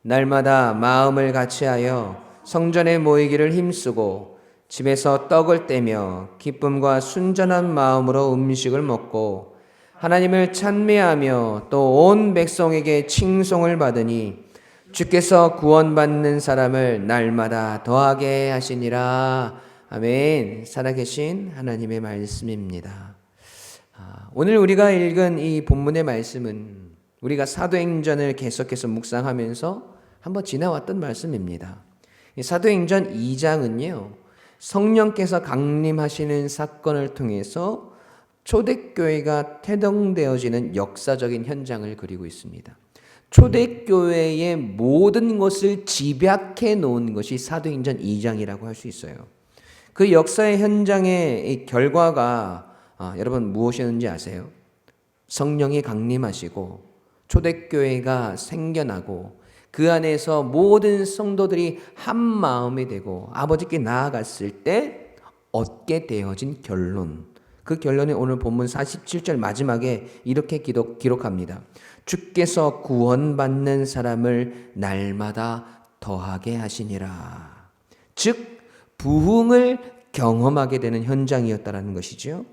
날마다 마음을 같이하여 성전에 모이기를 힘쓰고 집에서 떡을 떼며 기쁨과 순전한 마음으로 음식을 먹고 하나님을 찬미하며 또 온 백성에게 칭송을 받으니 주께서 구원받는 사람을 날마다 더하게 하시니라. 아멘. 살아계신 하나님의 말씀입니다. 오늘 우리가 읽은 이 본문의 말씀은 우리가 사도행전을 계속해서 묵상하면서 한번 지나왔던 말씀입니다. 사도행전 2장은요, 성령께서 강림하시는 사건을 통해서 초대교회가 태동되어지는 역사적인 현장을 그리고 있습니다. 초대교회의 모든 것을 집약해 놓은 것이 사도행전 2장이라고 할 수 있어요. 그 역사의 현장의 결과가 여러분 무엇이었는지 아세요? 성령이 강림하시고 초대교회가 생겨나고 그 안에서 모든 성도들이 한 마음이 되고 아버지께 나아갔을 때 얻게 되어진 결론. 그 결론이 오늘 본문 47절 마지막에 이렇게 기록합니다. 주께서 구원받는 사람을 날마다 더하게 하시니라. 즉 부흥을 경험하게 되는 현장이었다라는 것이죠.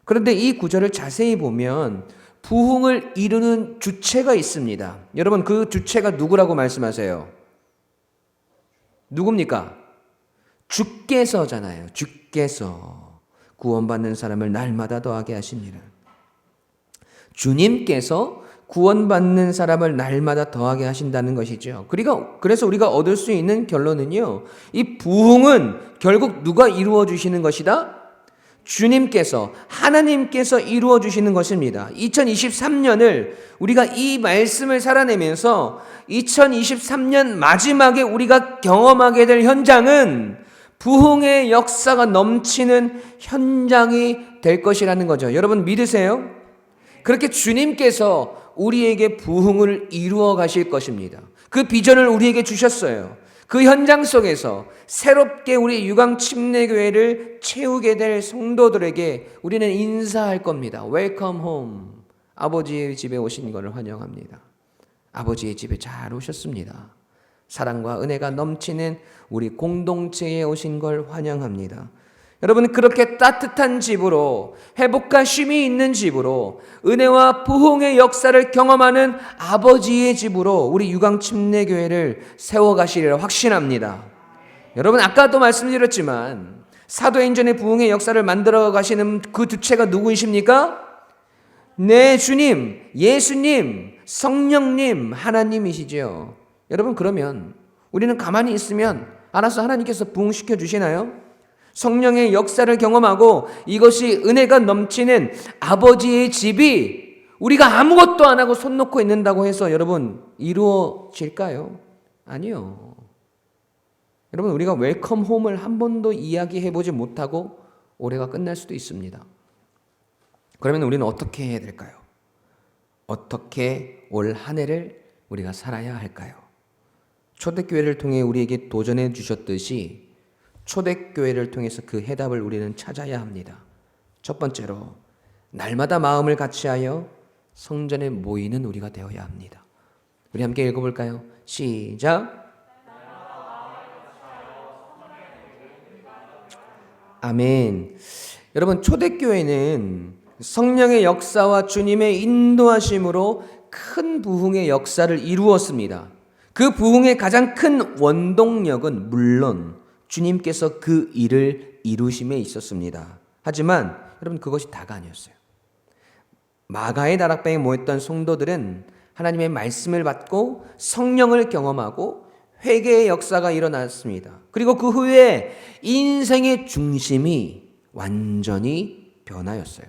그런데 이 구절을 자세히 보면 부흥을 이루는 주체가 있습니다. 여러분, 그 주체가 누구라고 말씀하세요? 누굽니까? 주께서잖아요. 주께서 구원받는 사람을 날마다 더하게 하시니라. 주님께서 구원받는 사람을 날마다 더하게 하신다는 것이죠. 그래서 우리가 얻을 수 있는 결론은요, 이 부흥은 결국 누가 이루어 주시는 것이다? 주님께서, 하나님께서 이루어 주시는 것입니다. 2023년을 우리가 이 말씀을 살아내면서 2023년 마지막에 우리가 경험하게 될 현장은 부흥의 역사가 넘치는 현장이 될 것이라는 거죠. 여러분 믿으세요? 그렇게 주님께서 우리에게 부흥을 이루어 가실 것입니다. 그 비전을 우리에게 주셨어요. 그 현장 속에서 새롭게 우리 유광침례교회를 채우게 될 성도들에게 우리는 인사할 겁니다. Welcome home. 아버지의 집에 오신 것을 환영합니다. 아버지의 집에 잘 오셨습니다. 사랑과 은혜가 넘치는 우리 공동체에 오신 걸 환영합니다. 여러분, 그렇게 따뜻한 집으로, 회복과 쉼이 있는 집으로, 은혜와 부흥의 역사를 경험하는 아버지의 집으로 우리 유광침례교회를 세워가시리라 확신합니다. 여러분, 아까도 말씀드렸지만 사도행전의 부흥의 역사를 만들어 가시는 그 주체가 누구이십니까? 네, 주님, 예수님, 성령님, 하나님이시죠. 여러분, 그러면 우리는 가만히 있으면 알아서 하나님께서 부흥시켜 주시나요? 성령의 역사를 경험하고 이것이 은혜가 넘치는 아버지의 집이 우리가 아무것도 안 하고 손 놓고 있는다고 해서 여러분 이루어질까요? 아니요. 여러분, 우리가 웰컴 홈을 한 번도 이야기해 보지 못하고 올해가 끝날 수도 있습니다. 그러면 우리는 어떻게 해야 될까요? 어떻게 올 한 해를 우리가 살아야 할까요? 초대교회를 통해 우리에게 도전해 주셨듯이 초대교회를 통해서 그 해답을 우리는 찾아야 합니다. 첫 번째로 날마다 마음을 같이하여 성전에 모이는 우리가 되어야 합니다. 우리 함께 읽어볼까요? 시작. 아멘. 여러분, 초대교회는 성령의 역사와 주님의 인도하심으로 큰 부흥의 역사를 이루었습니다. 그 부흥의 가장 큰 원동력은 물론 주님께서 그 일을 이루심에 있었습니다. 하지만 여러분, 그것이 다가 아니었어요. 마가의 다락방에 모였던 성도들은 하나님의 말씀을 받고 성령을 경험하고 회개의 역사가 일어났습니다. 그리고 그 후에 인생의 중심이 완전히 변하였어요.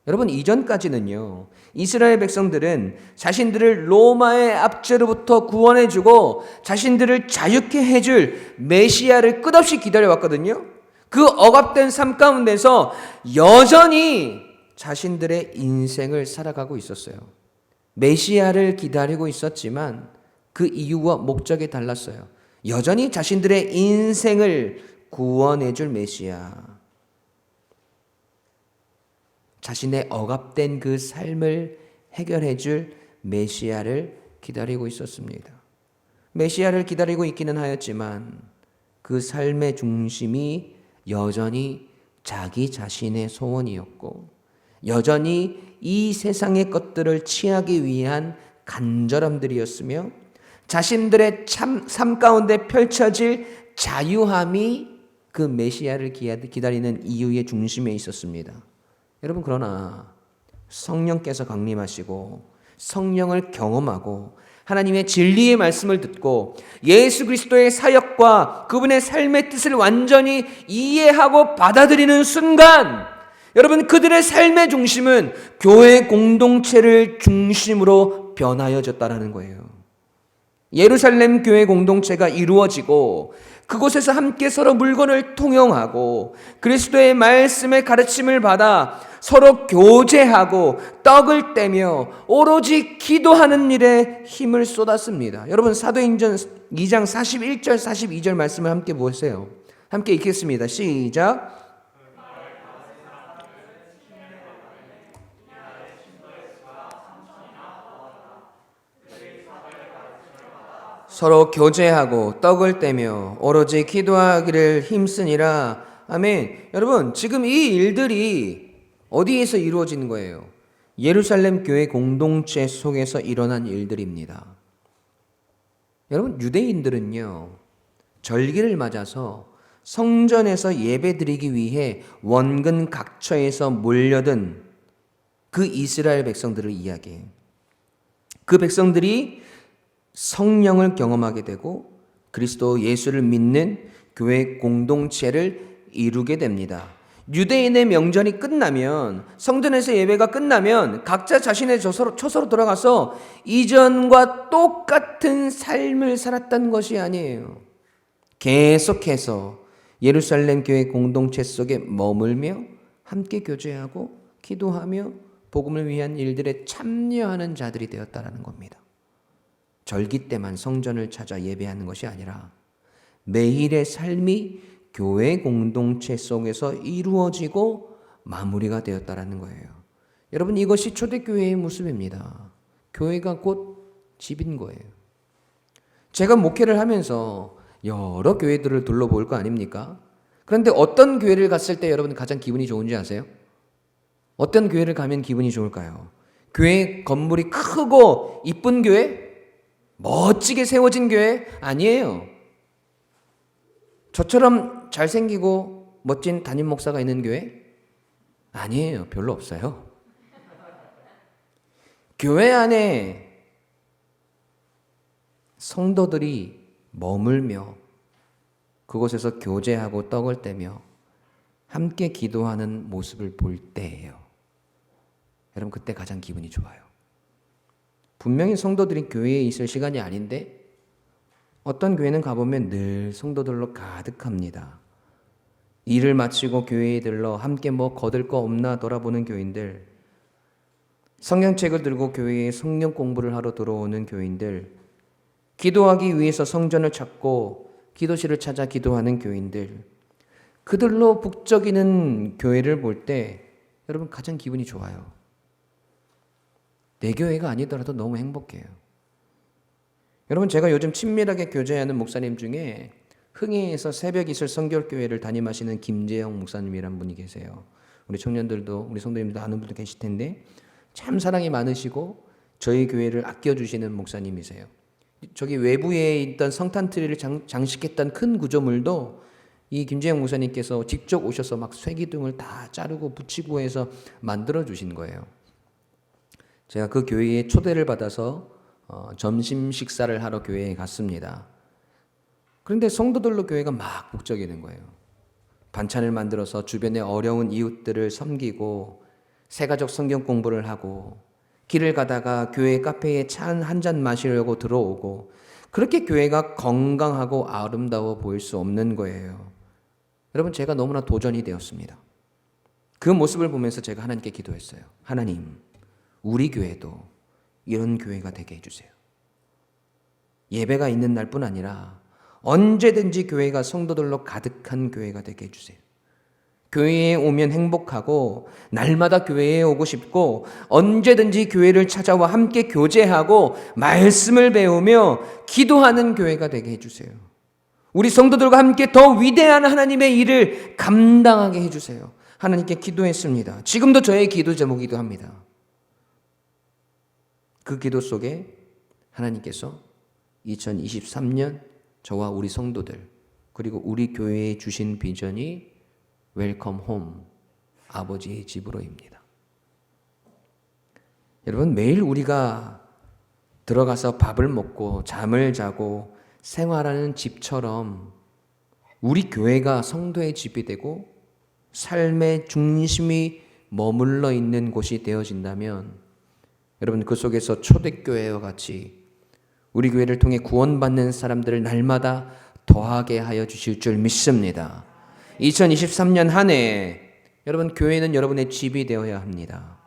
여러분, 이전까지는요, 이스라엘 백성들은 자신들을 로마의 압제로부터 구원해주고 자신들을 자유케 해줄 메시아를 끝없이 기다려왔거든요. 그 억압된 삶 가운데서 여전히 자신들의 인생을 살아가고 있었어요. 메시아를 기다리고 있었지만 그 이유와 목적이 달랐어요. 여전히 자신들의 인생을 구원해줄 메시아, 자신의 억압된 그 삶을 해결해 줄 메시아를 기다리고 있었습니다. 메시아를 기다리고 있기는 하였지만 그 삶의 중심이 여전히 자기 자신의 소원이었고 여전히 이 세상의 것들을 취하기 위한 간절함들이었으며 자신들의 삶 가운데 펼쳐질 자유함이 그 메시아를 기다리는 이유의 중심에 있었습니다. 여러분, 그러나 성령께서 강림하시고 성령을 경험하고 하나님의 진리의 말씀을 듣고 예수 그리스도의 사역과 그분의 삶의 뜻을 완전히 이해하고 받아들이는 순간 여러분, 그들의 삶의 중심은 교회 공동체를 중심으로 변하여졌다라는 거예요. 예루살렘 교회 공동체가 이루어지고 그곳에서 함께 서로 물건을 통용하고 그리스도의 말씀의 가르침을 받아 서로 교제하고 떡을 떼며 오로지 기도하는 일에 힘을 쏟았습니다. 여러분, 사도행전 2장 41절 42절 말씀을 함께 보세요. 함께 읽겠습니다. 시작. 서로 교제하고 떡을 떼며 오로지 기도하기를 힘쓰니라. 아멘. 여러분, 지금 이 일들이 어디에서 이루어지는 거예요? 예루살렘 교회 공동체 속에서 일어난 일들입니다. 여러분, 유대인들은요, 절기를 맞아서 성전에서 예배드리기 위해 원근 각처에서 몰려든 그 이스라엘 백성들을 이야기해요. 그 백성들이 성령을 경험하게 되고 그리스도 예수를 믿는 교회 공동체를 이루게 됩니다. 유대인의 명절이 끝나면, 성전에서 예배가 끝나면 각자 자신의 처소로 돌아가서 이전과 똑같은 삶을 살았던 것이 아니에요. 계속해서 예루살렘 교회 공동체 속에 머물며 함께 교제하고 기도하며 복음을 위한 일들에 참여하는 자들이 되었다라는 겁니다. 절기 때만 성전을 찾아 예배하는 것이 아니라 매일의 삶이 교회 공동체 속에서 이루어지고 마무리가 되었다라는 거예요. 여러분, 이것이 초대교회의 모습입니다. 교회가 곧 집인 거예요. 제가 목회를 하면서 여러 교회들을 둘러볼 거 아닙니까? 그런데 어떤 교회를 갔을 때 여러분 가장 기분이 좋은지 아세요? 어떤 교회를 가면 기분이 좋을까요? 교회 건물이 크고 이쁜 교회? 멋지게 세워진 교회? 아니에요. 저처럼 잘생기고 멋진 담임 목사가 있는 교회? 아니에요. 별로 없어요. 교회 안에 성도들이 머물며 그곳에서 교제하고 떡을 떼며 함께 기도하는 모습을 볼 때예요. 여러분, 그때 가장 기분이 좋아요. 분명히 성도들이 교회에 있을 시간이 아닌데 어떤 교회는 가보면 늘 성도들로 가득합니다. 일을 마치고 교회에 들러 함께 뭐 거들 거 없나 돌아보는 교인들, 성경책을 들고 교회에 성경 공부를 하러 들어오는 교인들, 기도하기 위해서 성전을 찾고 기도실을 찾아 기도하는 교인들, 그들로 북적이는 교회를 볼 때 여러분 가장 기분이 좋아요. 내 교회가 아니더라도 너무 행복해요. 여러분, 제가 요즘 친밀하게 교제하는 목사님 중에 흥해에서 새벽 이슬 성결교회를 담임하시는 김재영 목사님이란 분이 계세요. 우리 청년들도 우리 성도님들도 아는 분도 계실 텐데 참 사랑이 많으시고 저희 교회를 아껴주시는 목사님이세요. 저기 외부에 있던 성탄트리를 장식했던 큰 구조물도 이 김재영 목사님께서 직접 오셔서 막 쇠기둥을 다 자르고 붙이고 해서 만들어 주신 거예요. 제가 그 교회에 초대를 받아서 점심 식사를 하러 교회에 갔습니다. 그런데 성도들로 교회가 막 북적이는 거예요. 반찬을 만들어서 주변의 어려운 이웃들을 섬기고 새가족 성경 공부를 하고 길을 가다가 교회 카페에 차 한 잔 마시려고 들어오고, 그렇게 교회가 건강하고 아름다워 보일 수 없는 거예요. 여러분, 제가 너무나 도전이 되었습니다. 그 모습을 보면서 제가 하나님께 기도했어요. 하나님, 우리 교회도 이런 교회가 되게 해주세요. 예배가 있는 날뿐 아니라 언제든지 교회가 성도들로 가득한 교회가 되게 해주세요. 교회에 오면 행복하고 날마다 교회에 오고 싶고 언제든지 교회를 찾아와 함께 교제하고 말씀을 배우며 기도하는 교회가 되게 해주세요. 우리 성도들과 함께 더 위대한 하나님의 일을 감당하게 해주세요. 하나님께 기도했습니다. 지금도 저의 기도 제목이기도 합니다. 그 기도 속에 하나님께서 2023년 저와 우리 성도들 그리고 우리 교회에 주신 비전이 웰컴 홈, 아버지의 집으로입니다. 여러분, 매일 우리가 들어가서 밥을 먹고 잠을 자고 생활하는 집처럼 우리 교회가 성도의 집이 되고 삶의 중심이 머물러 있는 곳이 되어진다면 여러분, 그 속에서 초대교회와 같이 우리 교회를 통해 구원받는 사람들을 날마다 더하게 하여 주실 줄 믿습니다. 2023년 한 해 여러분, 교회는 여러분의 집이 되어야 합니다.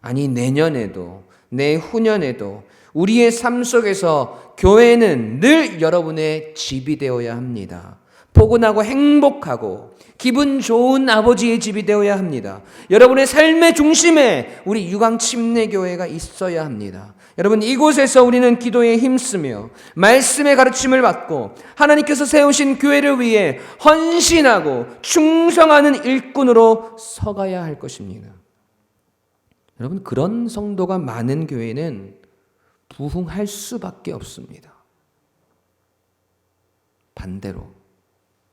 아니, 내년에도 내후년에도 우리의 삶 속에서 교회는 늘 여러분의 집이 되어야 합니다. 포근하고 행복하고 기분 좋은 아버지의 집이 되어야 합니다. 여러분의 삶의 중심에 우리 유광침례교회가 있어야 합니다. 여러분, 이곳에서 우리는 기도에 힘쓰며 말씀의 가르침을 받고 하나님께서 세우신 교회를 위해 헌신하고 충성하는 일꾼으로 서가야 할 것입니다. 여러분, 그런 성도가 많은 교회는 부흥할 수밖에 없습니다. 반대로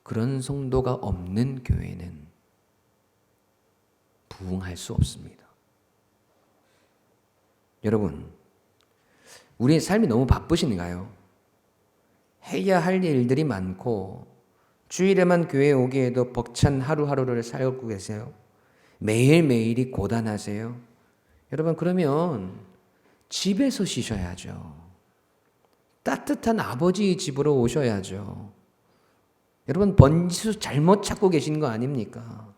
그런 성도가 없는 교회는 부흥할 수 없습니다. 여러분, 우리의 삶이 너무 바쁘신가요? 해야 할 일들이 많고 주일에만 교회에 오기에도 벅찬 하루하루를 살고 계세요? 매일매일이 고단하세요? 여러분, 그러면 집에서 쉬셔야죠. 따뜻한 아버지의 집으로 오셔야죠. 여러분, 번지수 잘못 찾고 계신 거 아닙니까?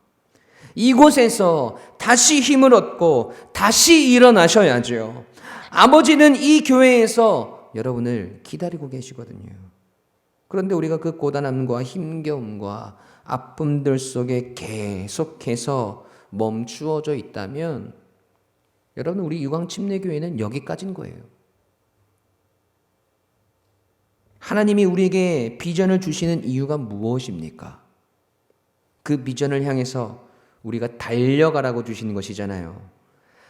이곳에서 다시 힘을 얻고 다시 일어나셔야죠. 아버지는 이 교회에서 여러분을 기다리고 계시거든요. 그런데 우리가 그 고단함과 힘겨움과 아픔들 속에 계속해서 멈추어져 있다면 여러분, 우리 유광침례교회는 여기까지인 거예요. 하나님이 우리에게 비전을 주시는 이유가 무엇입니까? 그 비전을 향해서 우리가 달려가라고 주시는 것이잖아요.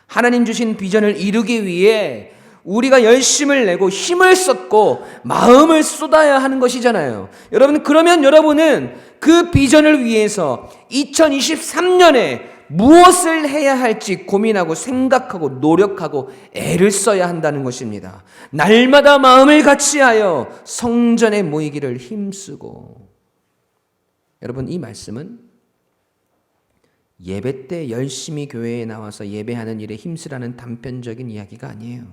하나님 주신 비전을 이루기 위해 우리가 열심을 내고 힘을 쏟고 마음을 쏟아야 하는 것이잖아요. 여러분, 그러면 여러분은 그 비전을 위해서 2023년에 무엇을 해야 할지 고민하고 생각하고 노력하고 애를 써야 한다는 것입니다. 날마다 마음을 같이하여 성전에 모이기를 힘쓰고. 여러분, 이 말씀은 예배 때 열심히 교회에 나와서 예배하는 일에 힘쓰라는 단편적인 이야기가 아니에요.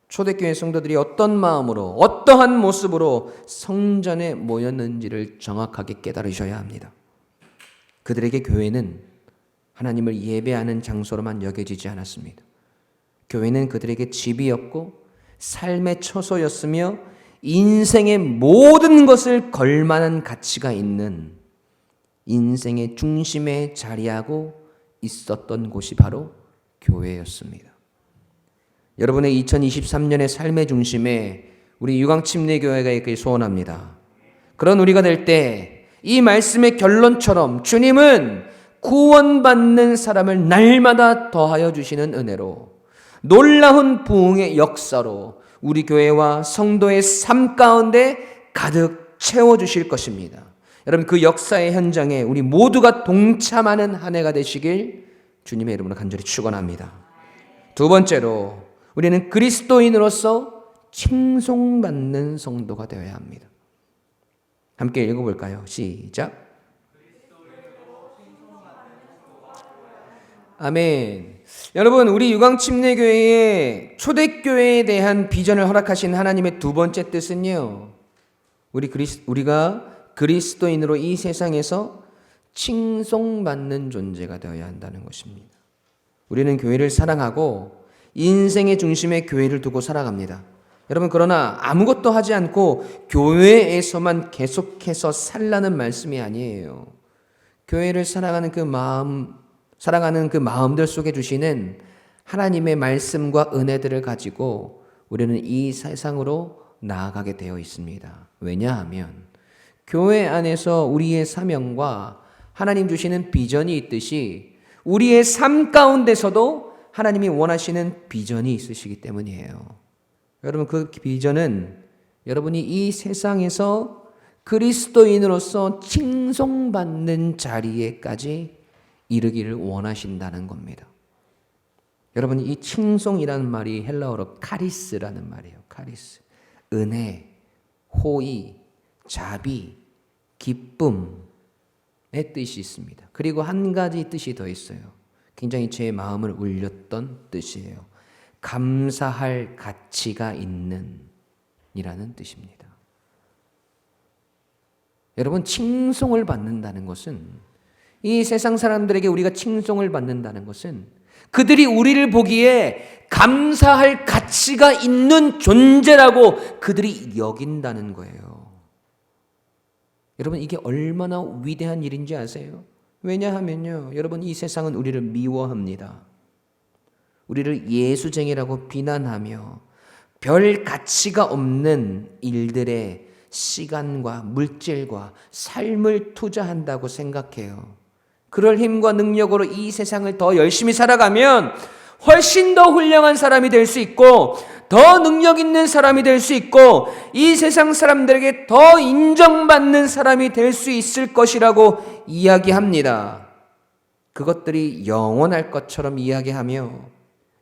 초대교회 성도들이 어떤 마음으로 어떠한 모습으로 성전에 모였는지를 정확하게 깨달으셔야 합니다. 그들에게 교회는 하나님을 예배하는 장소로만 여겨지지 않았습니다. 교회는 그들에게 집이었고 삶의 처소였으며 인생의 모든 것을 걸 만한 가치가 있는 인생의 중심에 자리하고 있었던 곳이 바로 교회였습니다. 여러분의 2023년의 삶의 중심에 우리 유광침례교회가 있길 소원합니다. 그런 우리가 될 때 이 말씀의 결론처럼 주님은 구원받는 사람을 날마다 더하여 주시는 은혜로 놀라운 부흥의 역사로 우리 교회와 성도의 삶 가운데 가득 채워주실 것입니다. 여러분, 그 역사의 현장에 우리 모두가 동참하는 한 해가 되시길 주님의 이름으로 간절히 축원합니다. 두 번째로 우리는 그리스도인으로서 칭송받는 성도가 되어야 합니다. 함께 읽어볼까요? 시작. 아멘. 여러분, 우리 유광침례교회의 초대교회에 대한 비전을 허락하신 하나님의 두 번째 뜻은요, 우리가 그리스도인으로 이 세상에서 칭송받는 존재가 되어야 한다는 것입니다. 우리는 교회를 사랑하고 인생의 중심에 교회를 두고 살아갑니다. 여러분, 그러나 아무것도 하지 않고 교회에서만 계속해서 살라는 말씀이 아니에요. 교회를 사랑하는 그 마음들 속에 주시는 하나님의 말씀과 은혜들을 가지고 우리는 이 세상으로 나아가게 되어 있습니다. 왜냐하면 교회 안에서 우리의 사명과 하나님 주시는 비전이 있듯이 우리의 삶 가운데서도 하나님이 원하시는 비전이 있으시기 때문이에요. 여러분, 그 비전은 여러분이 이 세상에서 그리스도인으로서 칭송받는 자리에까지 이르기를 원하신다는 겁니다. 여러분, 이 칭송이라는 말이 헬라어로 카리스라는 말이에요. 카리스. 은혜, 호의, 자비, 기쁨의 뜻이 있습니다. 그리고 한 가지 뜻이 더 있어요. 굉장히 제 마음을 울렸던 뜻이에요. 감사할 가치가 있는 이라는 뜻입니다. 여러분, 칭송을 받는다는 것은, 이 세상 사람들에게 우리가 칭송을 받는다는 것은 그들이 우리를 보기에 감사할 가치가 있는 존재라고 그들이 여긴다는 거예요. 여러분, 이게 얼마나 위대한 일인지 아세요? 왜냐하면요, 여러분, 이 세상은 우리를 미워합니다. 우리를 예수쟁이라고 비난하며 별 가치가 없는 일들에 시간과 물질과 삶을 투자한다고 생각해요. 그럴 힘과 능력으로 이 세상을 더 열심히 살아가면 훨씬 더 훌륭한 사람이 될 수 있고, 더 능력 있는 사람이 될 수 있고, 이 세상 사람들에게 더 인정받는 사람이 될 수 있을 것이라고 이야기합니다. 그것들이 영원할 것처럼 이야기하며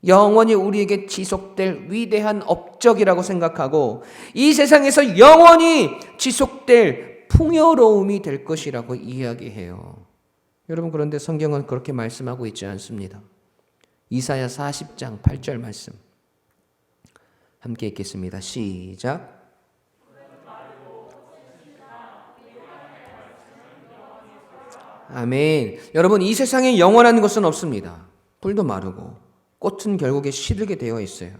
영원히 우리에게 지속될 위대한 업적이라고 생각하고, 이 세상에서 영원히 지속될 풍요로움이 될 것이라고 이야기해요. 여러분, 그런데 성경은 그렇게 말씀하고 있지 않습니다. 이사야 40장 8절 말씀 함께 읽겠습니다. 시작. 아멘. 여러분, 이 세상에 영원한 것은 없습니다. 풀도 마르고 꽃은 결국에 시들게 되어 있어요.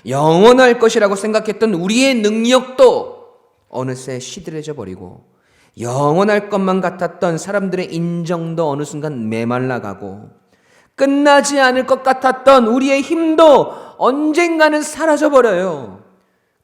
영원할 것이라고 생각했던 우리의 능력도 어느새 시들해져 버리고, 영원할 것만 같았던 사람들의 인정도 어느 순간 메말라가고, 끝나지 않을 것 같았던 우리의 힘도 언젠가는 사라져버려요.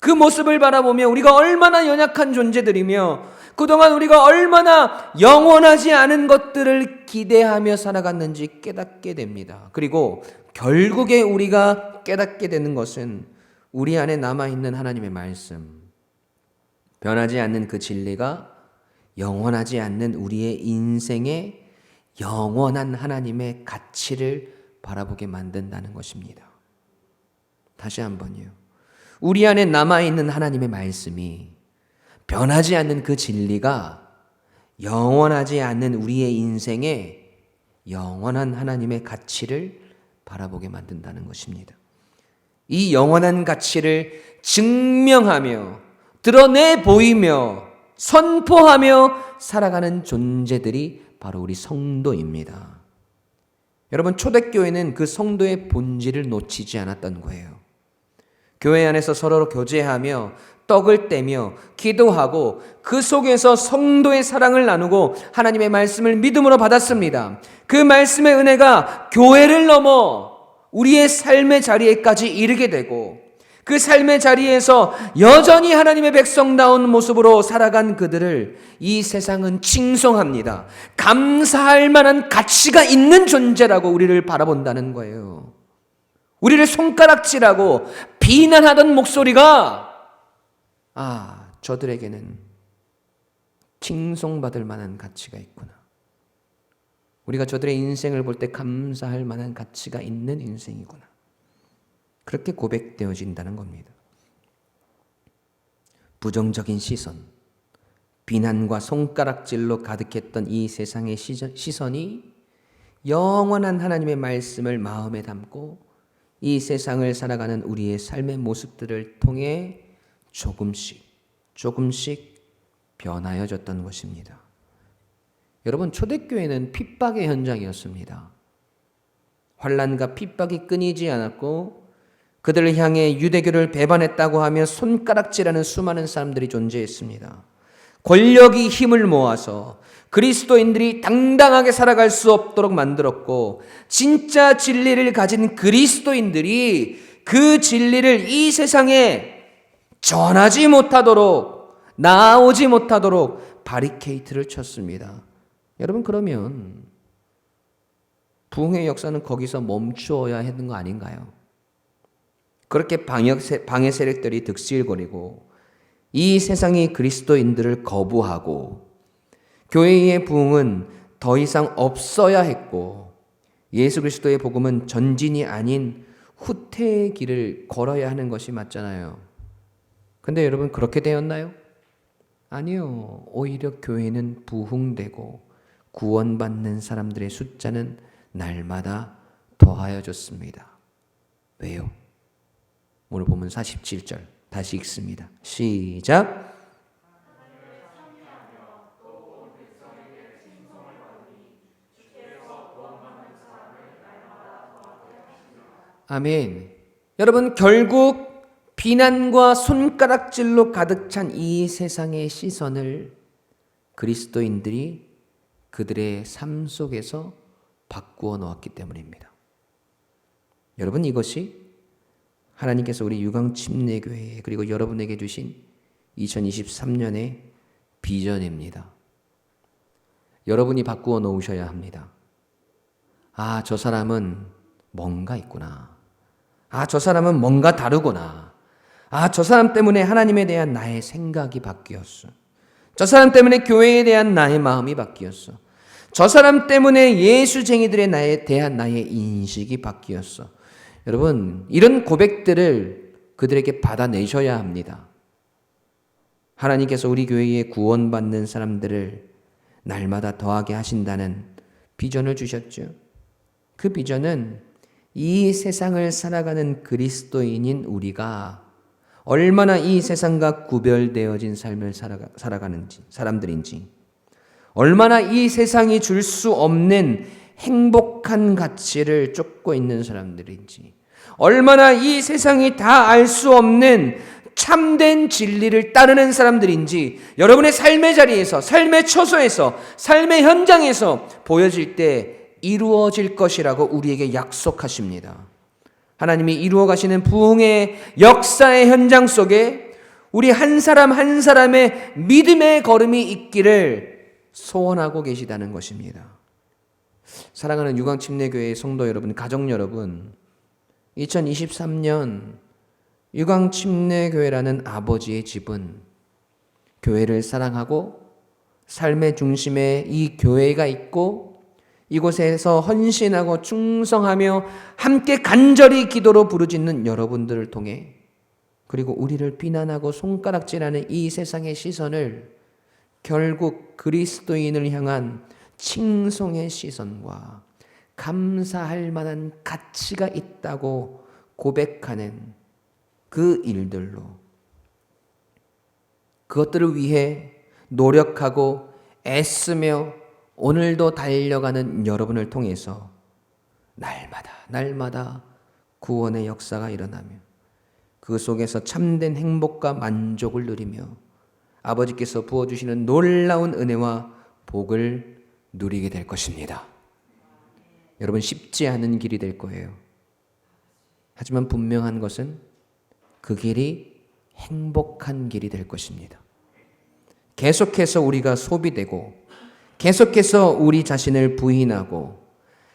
그 모습을 바라보며 우리가 얼마나 연약한 존재들이며 그동안 우리가 얼마나 영원하지 않은 것들을 기대하며 살아갔는지 깨닫게 됩니다. 그리고 결국에 우리가 깨닫게 되는 것은 우리 안에 남아있는 하나님의 말씀, 변하지 않는 그 진리가 영원하지 않는 우리의 인생의 영원한 하나님의 가치를 바라보게 만든다는 것입니다. 다시 한번요. 우리 안에 남아있는 하나님의 말씀이, 변하지 않는 그 진리가 영원하지 않는 우리의 인생의 영원한 하나님의 가치를 바라보게 만든다는 것입니다. 이 영원한 가치를 증명하며 드러내 보이며 선포하며 살아가는 존재들이 바로 우리 성도입니다. 여러분, 초대교회는 그 성도의 본질을 놓치지 않았던 거예요. 교회 안에서 서로 교제하며 떡을 떼며 기도하고 그 속에서 성도의 사랑을 나누고 하나님의 말씀을 믿음으로 받았습니다. 그 말씀의 은혜가 교회를 넘어 우리의 삶의 자리에까지 이르게 되고, 그 삶의 자리에서 여전히 하나님의 백성다운 모습으로 살아간 그들을 이 세상은 칭송합니다. 감사할 만한 가치가 있는 존재라고 우리를 바라본다는 거예요. 우리를 손가락질하고 비난하던 목소리가, 저들에게는 칭송받을 만한 가치가 있구나. 우리가 저들의 인생을 볼 때 감사할 만한 가치가 있는 인생이구나. 그렇게 고백되어진다는 겁니다. 부정적인 시선, 비난과 손가락질로 가득했던 이 세상의 시선이 영원한 하나님의 말씀을 마음에 담고 이 세상을 살아가는 우리의 삶의 모습들을 통해 조금씩 변하여졌던 것입니다. 여러분, 초대교회는 핍박의 현장이었습니다. 환난과 핍박이 끊이지 않았고, 그들을 향해 유대교를 배반했다고 하며 손가락질하는 수많은 사람들이 존재했습니다. 권력이 힘을 모아서 그리스도인들이 당당하게 살아갈 수 없도록 만들었고, 진짜 진리를 가진 그리스도인들이 그 진리를 이 세상에 전하지 못하도록, 나오지 못하도록 바리케이트를 쳤습니다. 여러분, 그러면 부흥의 역사는 거기서 멈추어야 하는 거 아닌가요? 그렇게 방해 세력들이 득실거리고 이 세상이 그리스도인들을 거부하고 교회의 부흥은 더 이상 없어야 했고, 예수 그리스도의 복음은 전진이 아닌 후퇴의 길을 걸어야 하는 것이 맞잖아요. 근데 여러분, 그렇게 되었나요? 아니요. 오히려 교회는 부흥되고 구원받는 사람들의 숫자는 날마다 더하여졌습니다. 왜요? 오늘 보면 47절 다시 읽습니다. 시작. 아멘. 여러분, 결국 비난과 손가락질로 가득 찬 이 세상의 시선을 그리스도인들이 그들의 삶 속에서 바꾸어 놓았기 때문입니다. 여러분, 이것이 하나님께서 우리 유광침례교회 그리고 여러분에게 주신 2023년의 비전입니다. 여러분이 바꾸어 놓으셔야 합니다. 아, 저 사람은 뭔가 있구나. 아, 저 사람은 뭔가 다르구나. 아, 저 사람 때문에 하나님에 대한 나의 생각이 바뀌었어. 저 사람 때문에 교회에 대한 나의 마음이 바뀌었어. 저 사람 때문에 예수쟁이들에 대한 나의 인식이 바뀌었어. 여러분, 이런 고백들을 그들에게 받아내셔야 합니다. 하나님께서 우리 교회에 구원받는 사람들을 날마다 더하게 하신다는 비전을 주셨죠. 그 비전은 이 세상을 살아가는 그리스도인인 우리가 얼마나 이 세상과 구별되어진 삶을 살아가는지, 사람들인지, 얼마나 이 세상이 줄 수 없는 행복한 가치를 쫓고 있는 사람들인지, 얼마나 이 세상이 다 알 수 없는 참된 진리를 따르는 사람들인지 여러분의 삶의 자리에서, 삶의 처소에서, 삶의 현장에서 보여질 때 이루어질 것이라고 우리에게 약속하십니다. 하나님이 이루어 가시는 부흥의 역사의 현장 속에 우리 한 사람 한 사람의 믿음의 걸음이 있기를 소원하고 계시다는 것입니다. 사랑하는 유광침례교회의 성도 여러분, 가족 여러분, 2023년 유광침례교회라는 아버지의 집은 교회를 사랑하고 삶의 중심에 이 교회가 있고 이곳에서 헌신하고 충성하며 함께 간절히 기도로 부르짖는 여러분들을 통해, 그리고 우리를 비난하고 손가락질하는 이 세상의 시선을 결국 그리스도인을 향한 칭송의 시선과 감사할 만한 가치가 있다고 고백하는 그 일들로, 그것들을 위해 노력하고 애쓰며 오늘도 달려가는 여러분을 통해서 날마다 구원의 역사가 일어나며 그 속에서 참된 행복과 만족을 누리며 아버지께서 부어주시는 놀라운 은혜와 복을 누리게 될 것입니다. 여러분, 쉽지 않은 길이 될 거예요. 하지만 분명한 것은 그 길이 행복한 길이 될 것입니다. 계속해서 우리가 소비되고, 계속해서 우리 자신을 부인하고,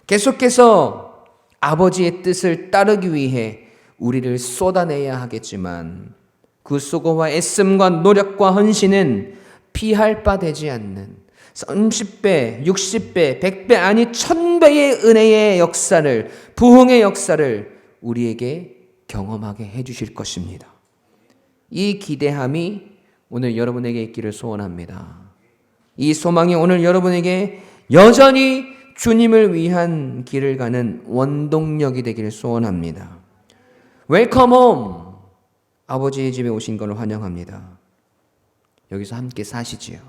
계속해서 아버지의 뜻을 따르기 위해 우리를 쏟아내야 하겠지만, 그 수고와 애씀과 노력과 헌신은 피할 바 되지 않는 30배, 60배, 100배 아니 1000배의 은혜의 역사를, 부흥의 역사를 우리에게 경험하게 해주실 것입니다. 이 기대함이 오늘 여러분에게 있기를 소원합니다. 이 소망이 오늘 여러분에게 여전히 주님을 위한 길을 가는 원동력이 되기를 소원합니다. 웰컴 홈! 아버지의 집에 오신 것을 환영합니다. 여기서 함께 사시지요.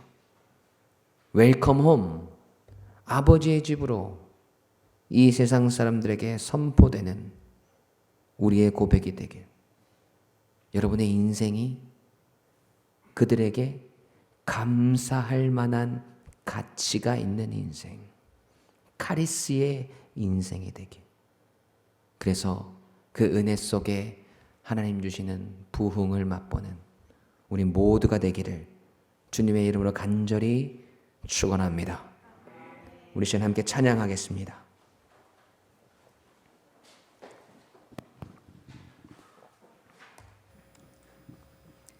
웰컴 홈! 아버지의 집으로 이 세상 사람들에게 선포되는 우리의 고백이 되길, 여러분의 인생이 그들에게 감사할 만한 가치가 있는 인생, 카리스의 인생이 되길. 그래서 그 은혜 속에 하나님 주시는 부흥을 맛보는 우리 모두가 되기를 주님의 이름으로 간절히 축원합니다. 우리 시간 함께 찬양하겠습니다.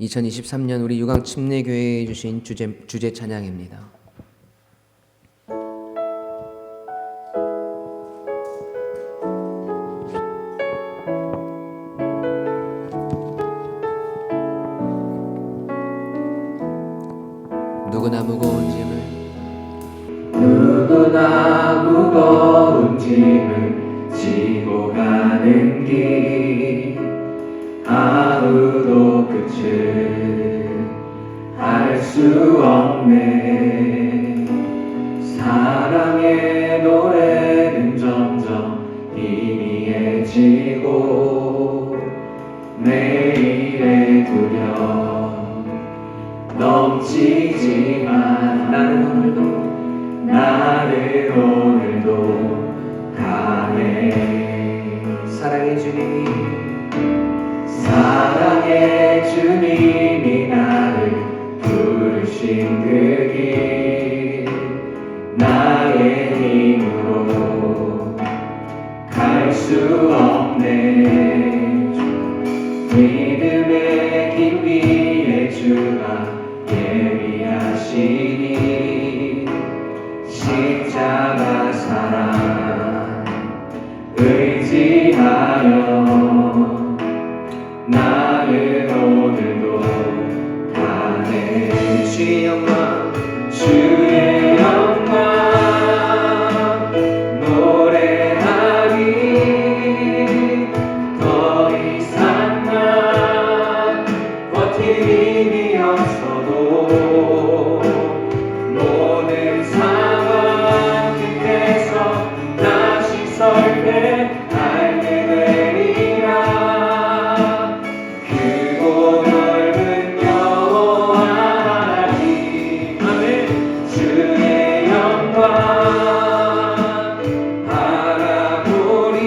2023년 우리 유광침례교회에 주신 주제 찬양입니다. 누구나 무거운 짐을 지고 가는 길 아무도 끝을 알 수 없네. 사랑의 노래는 점점 희미해지고 내일의 두려움 넘치지만 나는 오늘도 가네. 사랑의 주님이 나를 부르신 그 길 나의 힘으로 갈 수 없네. 믿음의 길 위에 주가 예비하시니 십자가 사랑 의지하여 나는 오늘도 가네. 주의 영광 노래하리. 더 이상 난 버틸 힘이 없어도 모든 상황 끝에서 다시 설 때 알게 되리라. 크고 넓은 여호와 하나님 주의 영광 바라보리.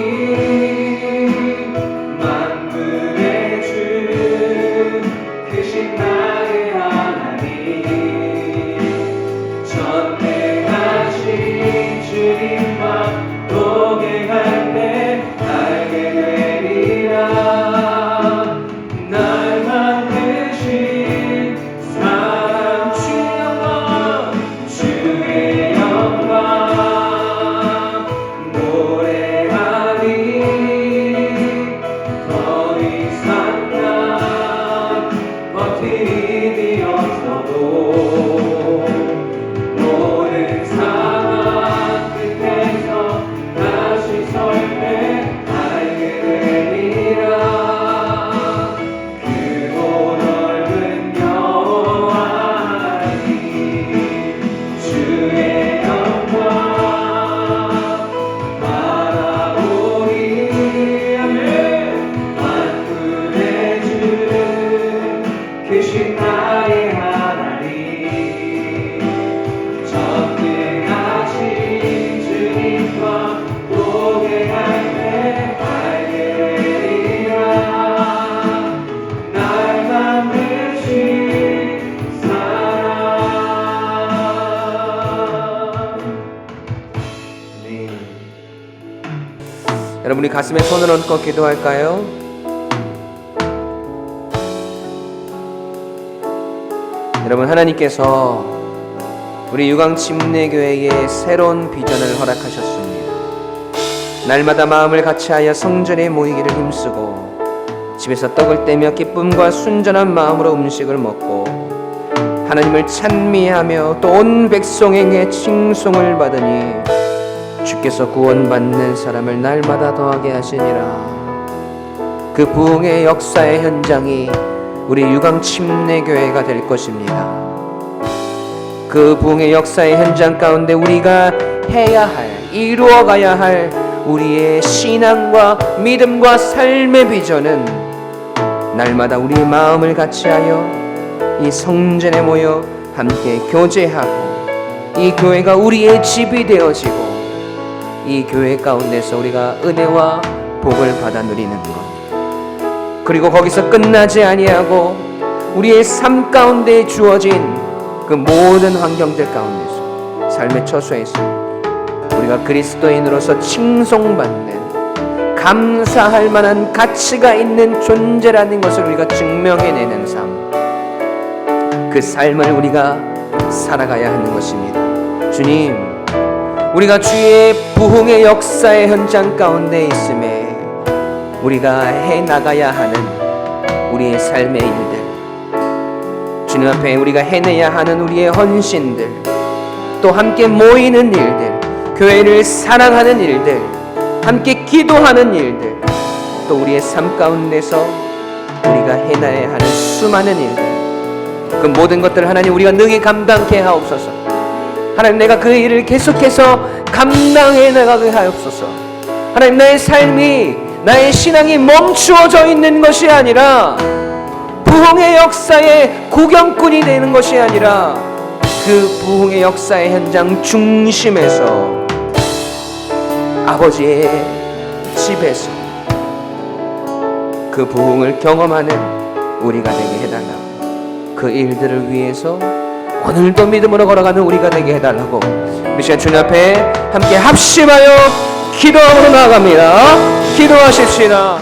만물의 주 크신 나의 하나님 전능하신 주님과 동행할 때 알게 되리라. 날 만드신 사랑 주의 영광 노래하리. 더 이상 난 버틸 힘이 없어도 모든 상황 끝에서 다시 설 때 알게 되리라. 크고 넓은 여호와 하나님 주의 영광 바라보리. 만물의 주 크신 나의 하나님 전능하신 주님과 동행할 때 알게 되리라. 날 만드신 사랑. 여러분 우리 가슴에 손을 얹고 기도할까요? 여러분 하나님께서 우리 유광침례교회에 새로운 비전을 허락하셨습니다. 날마다 마음을 같이하여 성전에 모이기를 힘쓰고 집에서 떡을 떼며 기쁨과 순전한 마음으로 음식을 먹고 하나님을 찬미하며 또 온 백성에게 칭송을 받으니 주께서 구원받는 사람을 날마다 더하게 하시니라. 그 부흥의 역사의 현장이 우리 유광침례교회가 될 것입니다. 그 부흥의 역사의 현장 가운데 우리가 해야 할, 이루어가야 할 우리의 신앙과 믿음과 삶의 비전은 날마다 우리의 마음을 같이하여 이 성전에 모여 함께 교제하고 이 교회가 우리의 집이 되어지고 이 교회 가운데서 우리가 은혜와 복을 받아 누리는 것, 그리고 거기서 끝나지 아니하고 우리의 삶 가운데 주어진 그 모든 환경들 가운데서 삶의 처소에서 우리가 그리스도인으로서 칭송받는, 감사할 만한 가치가 있는 존재라는 것을 우리가 증명해내는 삶, 그 삶을 우리가 살아가야 하는 것입니다. 주님, 우리가 주의 부흥의 역사의 현장 가운데 있음에 우리가 해나가야 하는 우리의 삶의 일들, 주님 앞에 우리가 해내야 하는 우리의 헌신들, 또 함께 모이는 일들, 교회를 사랑하는 일들, 함께 기도하는 일들, 또 우리의 삶 가운데서 우리가 해내야 하는 수많은 일들, 그 모든 것들을 하나님 우리가 능히 감당케 하옵소서. 하나님, 내가 그 일을 계속해서 감당해 나가게 하옵소서. 하나님, 나의 삶이, 나의 신앙이 멈추어져 있는 것이 아니라 부흥의 역사의 구경꾼이 되는 것이 아니라 그 부흥의 역사의 현장 중심에서 아버지의 집에서 그 부흥을 경험하는 우리가 되게 해달라고, 그 일들을 위해서 오늘도 믿음으로 걸어가는 우리가 되게 해달라고 우리 시간 주님 앞에 함께 합심하여 기도하러 나아갑니다. 기도하십시다.